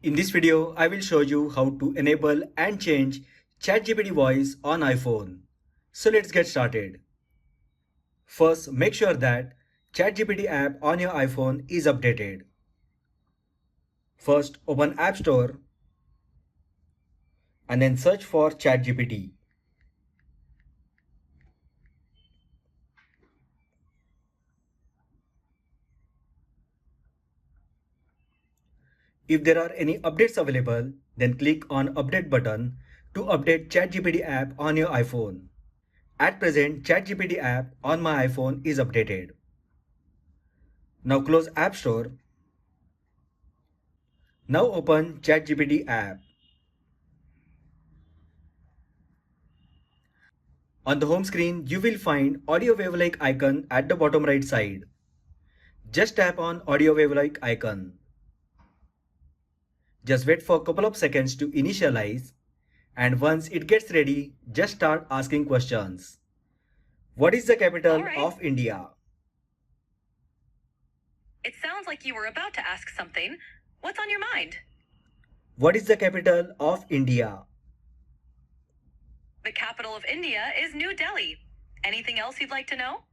In this video, I will show you how to enable and change ChatGPT voice on iPhone. So let's get started. First, make sure that ChatGPT app on your iPhone is updated. First, open App Store and then search for ChatGPT. If there are any updates available, then click on Update button to update ChatGPT app on your iPhone. At present, ChatGPT app on my iPhone is updated. Now close App Store. Now open ChatGPT app. On the home screen, you will find audio wave-like icon at the bottom right side. Just tap on audio wave-like icon. Just wait for a couple of seconds to initialize, and once it gets ready, just start asking questions. What is the capital of India? It sounds like you were about to ask something. What's on your mind? What is the capital of India? The capital of India is New Delhi. Anything else you'd like to know?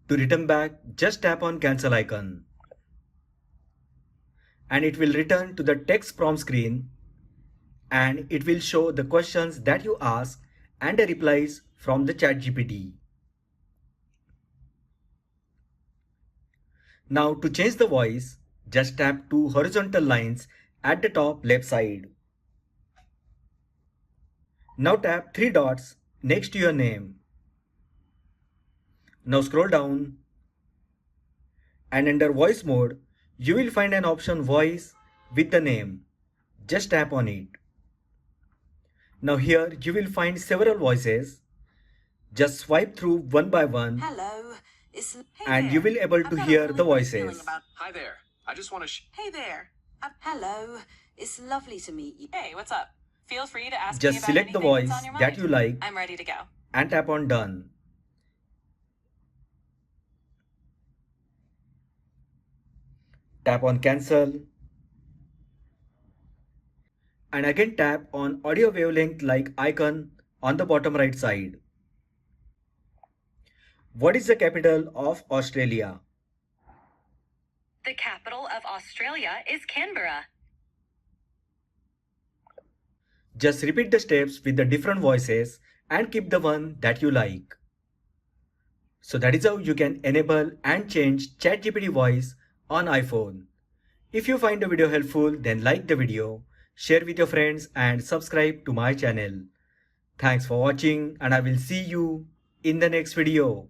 To return back, just tap on cancel icon. And it will return to the text prompt screen, and it will show the questions that you ask and the replies from the ChatGPT. Now to change the voice, just tap two horizontal lines at the top left side. Now tap three dots next to your name. Now scroll down, and under voice mode, you will find an option voice with the name. Just tap on it. Now here you will find several voices. Just swipe through one by one. Hello. And you will able to hear the voices. Hi there. I just want to Hey there. Hello. It's lovely to meet you. Hey, what's up? Feel free to ask me Just about select the anything voice that's on your that mind. you like I'm ready to go. and tap on done. Tap on cancel. And again tap on audio wavelength like icon on the bottom right side. What is the capital of Australia? The capital of Australia is Canberra. Just repeat the steps with the different voices and keep the one that you like. So that is how you can enable and change ChatGPT voice on iPhone. If you find the video helpful, then like the video, share with your friends and subscribe to my channel. Thanks for watching, and I will see you in the next video.